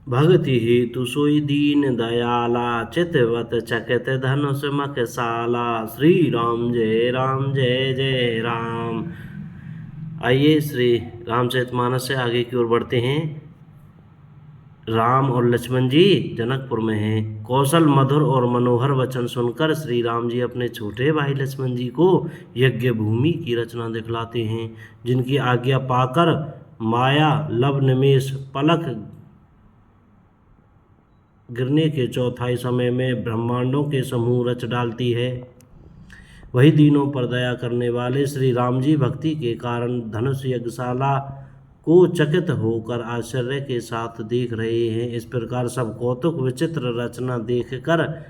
भगति हेतु सोई दीन दयाला, चितवत चकित धनुष मखसाला। श्री राम जय जय राम। आइए श्री रामचरितमानस से आगे की ओर बढ़ते हैं। राम और लक्ष्मण जी जनकपुर में हैं। कौशल मधुर और मनोहर वचन सुनकर श्री राम जी अपने छोटे भाई लक्ष्मण जी को यज्ञ भूमि की रचना दिखलाते हैं, जिनकी आज्ञा पाकर माया लब निमेष पलक गिरने के चौथाई समय में ब्रह्मांडों के समूह रच डालती है। वही दीनों पर दया करने वाले श्री राम जी भक्ति के कारण धनुष यज्ञशाला को चकित होकर आश्चर्य के साथ देख रहे हैं। इस प्रकार सब कौतुक विचित्र रचना देखकर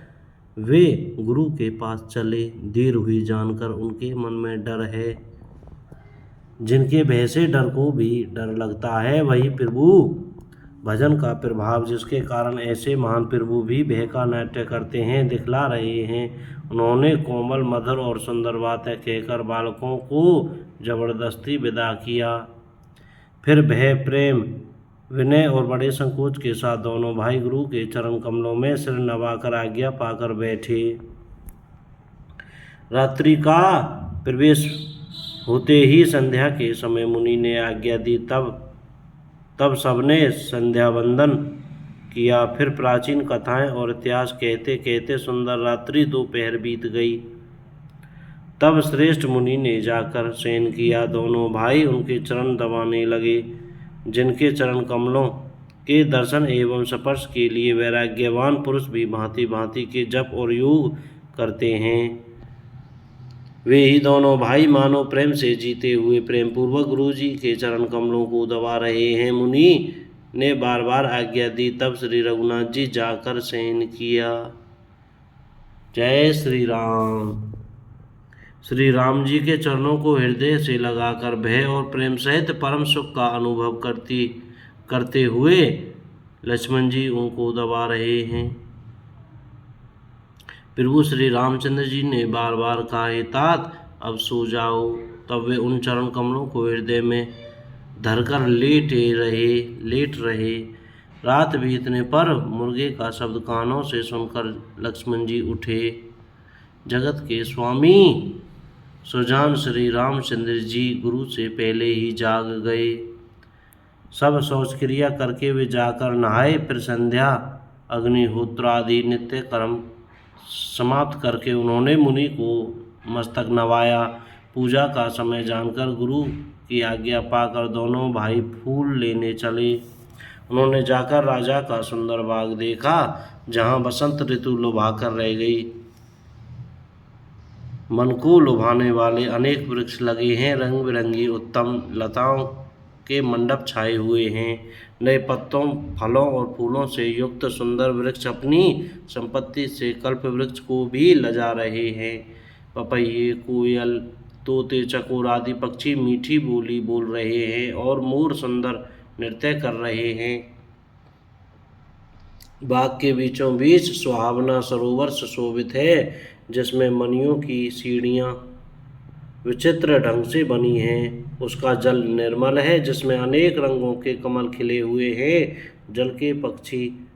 वे गुरु के पास चले। देर हुई जानकर उनके मन में डर है। जिनके भय से डर को भी डर लगता है, वही प्रभु भजन का प्रभाव, जिसके कारण ऐसे महान प्रभु भी भय का नाट्य करते हैं, दिखला रहे हैं। उन्होंने कोमल मधुर और सुंदर बातें कहकर बालकों को जबरदस्ती विदा किया। फिर भय, प्रेम, विनय और बड़े संकोच के साथ दोनों भाई गुरु के चरण कमलों में सिर नवाकर आज्ञा पाकर बैठे। रात्रि का प्रवेश होते ही संध्या के समय मुनि ने आज्ञा दी। तब सबने संध्या वंदन किया। फिर प्राचीन कथाएं और इतिहास कहते कहते सुंदर रात्रि दोपहर बीत गई। तब श्रेष्ठ मुनि ने जाकर शयन किया। दोनों भाई उनके चरण दबाने लगे, जिनके चरण कमलों के दर्शन एवं स्पर्श के लिए वैराग्यवान पुरुष भी भांति भांति के जप और योग करते हैं। वे ही दोनों भाई मानो प्रेम से जीते हुए प्रेम पूर्वक गुरु जी के चरण कमलों को दबा रहे हैं। मुनि ने बार बार आज्ञा दी। तब श्री रघुनाथ जी जाकर शयन किया। जय श्री राम। श्री राम जी के चरणों को हृदय से लगाकर भय और प्रेम सहित परम सुख का अनुभव करते हुए लक्ष्मण जी उनको दबा रहे हैं। प्रभु श्री रामचंद्र जी ने बार बार कहा, हे तात अब सो जाओ। तब वे उन चरण कमलों को हृदय में धरकर लेट रहे। रात बीतने पर मुर्गे का शब्द कानों से सुनकर लक्ष्मण जी उठे। जगत के स्वामी सुजान श्री रामचंद्र जी गुरु से पहले ही जाग गए। सब शौच क्रिया करके वे जाकर नहाए। फिर संध्या अग्निहोत्र आदि नित्य कर्म समाप्त करके उन्होंने मुनि को मस्तक नवाया। पूजा का समय जानकर गुरु की आज्ञा पाकर दोनों भाई फूल लेने चले। उन्होंने जाकर राजा का सुंदर बाग देखा, जहाँ बसंत ऋतु लुभा कर रह गई। मन को लुभाने वाले अनेक वृक्ष लगे हैं। रंग बिरंगी उत्तम लताओं के मंडप छाए हुए हैं। नए पत्तों, फलों और फूलों से युक्त सुंदर वृक्ष अपनी संपत्ति से कल्प वृक्ष को भी लजा रहे हैं। पपैये, कोयल, तोते, चकोर आदि पक्षी मीठी बोली बोल रहे हैं और मोर सुंदर नृत्य कर रहे हैं। बाग के बीचों बीच सुहावना सरोवर सुशोभित है, जिसमें मणियों की सीढ़ियाँ विचित्र ढंग से बनी हैं। उसका जल निर्मल है, जिसमें अनेक रंगों के कमल खिले हुए हैं। जल के पक्षी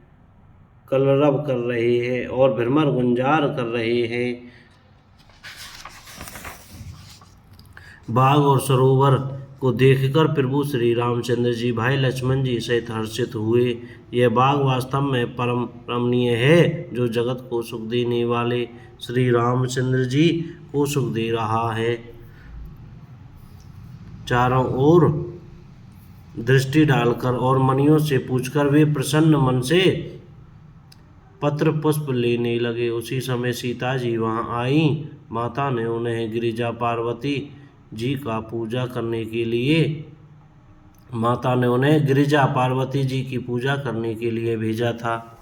कलरव कर रहे हैं और भ्रमर गुंजार कर रहे हैं। बाग और सरोवर को देखकर प्रभु श्री रामचंद्र जी भाई लक्ष्मण जी सहित हर्षित हुए। यह बाग वास्तव में परम रमणीय है, जो जगत को सुख देने वाले श्री रामचंद्र जी को सुख दे रहा है। चारों ओर दृष्टि डालकर और मणियों से पूछकर वे प्रसन्न मन से पत्र पुष्प लेने लगे। उसी समय सीता जी वहां आई। माता ने उन्हें गिरिजा पार्वती जी की पूजा करने के लिए भेजा था।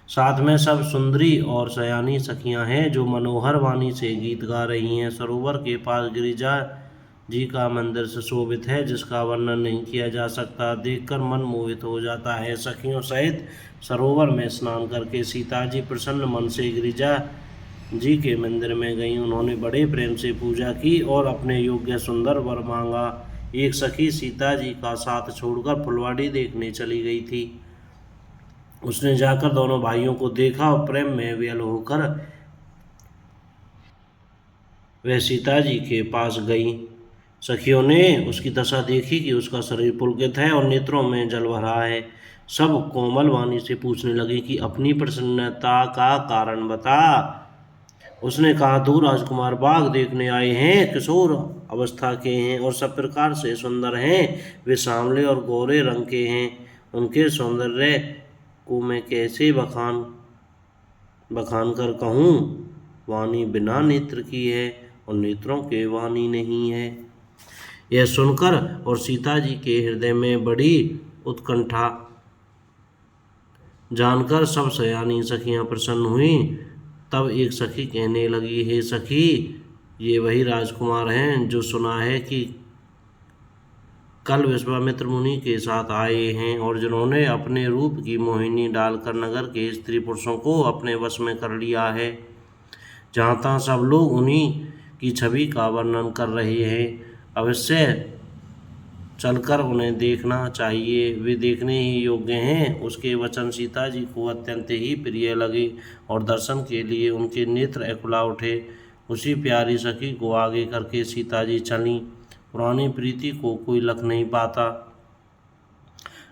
साथ में सब सुंदरी और सयानी सखियां हैं, जो मनोहर वाणी से गीत गा रही हैं। सरोवर के पास गिरिजा जी का मंदिर सुशोभित है, जिसका वर्णन नहीं किया जा सकता। देखकर मन मोहित हो जाता है। सखियों सहित सरोवर में स्नान करके सीता जी प्रसन्न मन से गिरिजा जी के मंदिर में गईं। उन्होंने बड़े प्रेम से पूजा की और अपने योग्य सुंदर वर मांगा। एक सखी सीता जी का साथ छोड़कर फुलवाड़ी देखने चली गई थी। उसने जाकर दोनों भाइयों को देखा और प्रेम में विह्वल होकर वह सीता जी के पास गई। सखियों ने उसकी दशा देखी कि उसका शरीर पुलकित है और नेत्रों में जल भरा है। सब कोमल वाणी से पूछने लगी कि अपनी प्रसन्नता का कारण बता। उसने कहा, दो राजकुमार बाग देखने आए हैं, किशोर अवस्था के हैं और सब प्रकार से सुंदर हैं। वे सांवले और गोरे रंग के हैं। उनके सौंदर्य को मैं कैसे बखान कर कहूँ। वाणी बिना नेत्र की है और नेत्रों के वाणी नहीं है। यह सुनकर और सीता जी के हृदय में बड़ी उत्कंठा जानकर सब सयानी सखियां प्रसन्न हुई। तब एक सखी कहने लगी, हे सखी, ये वही राजकुमार हैं जो सुना है कि कल विश्वामित्र मुनि के साथ आए हैं और जिन्होंने अपने रूप की मोहिनी डालकर नगर के स्त्री पुरुषों को अपने वश में कर लिया है। जहाँ तहाँ सब लोग उन्हीं की छवि का वर्णन कर रहे हैं। अवश्य चलकर उन्हें देखना चाहिए, वे देखने ही योग्य हैं। उसके वचन सीता जी को अत्यंत ही प्रिय लगे और दर्शन के लिए उनके नेत्र एकुला उठे। उसी प्यारी सखी को आगे करके सीता जी चलीं। पुरानी प्रीति को कोई लख नहीं पाता।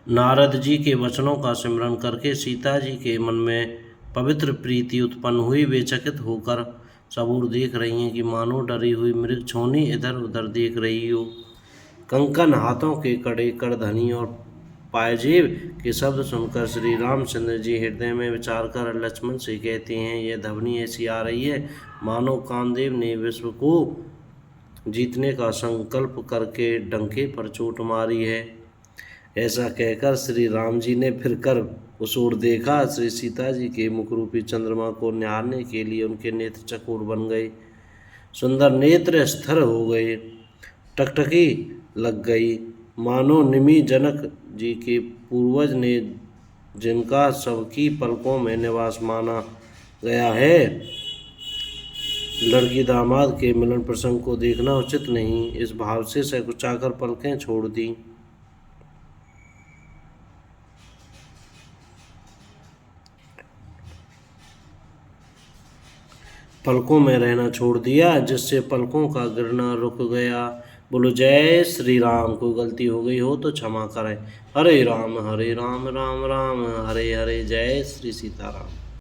नारद जी के वचनों का सिमरन करके सीता जी के मन में पवित्र प्रीति उत्पन्न हुई। वे चकित होकर सबूर देख रही हैं कि मानो डरी हुई मृग छोनी इधर उधर देख रही हो। कंकन, हाथों के कड़े, करधनी और पायजेब के शब्द सुनकर श्री रामचंद्र जी हृदय में विचार कर लक्ष्मण से कहते हैं, यह ध्वनि ऐसी आ रही है मानो कामदेव ने विश्व को जीतने का संकल्प करके डंके पर चोट मारी है। ऐसा कहकर श्री राम जी ने फिर कर उस ओर देखा। श्री सीता जी के मुखरूपी चंद्रमा को निहारने के लिए उनके नेत्र चकोर बन गए। सुंदर नेत्र स्थिर हो गए, टकटकी लग गई, मानो निमि जनक जी के पूर्वज ने जिनका सबकी पलकों में निवास माना गया है। लड़की दामाद के मिलन प्रसंग को देखना उचित नहीं, इस भाव से सकुचाकर पलकें छोड़ दी। पलकों में रहना छोड़ दिया, जिससे पलकों का गिरना रुक गया। बोलो जय श्री राम। कोई गलती हो गई हो तो क्षमा करें। हरे राम राम राम हरे हरे, जय श्री सीताराम।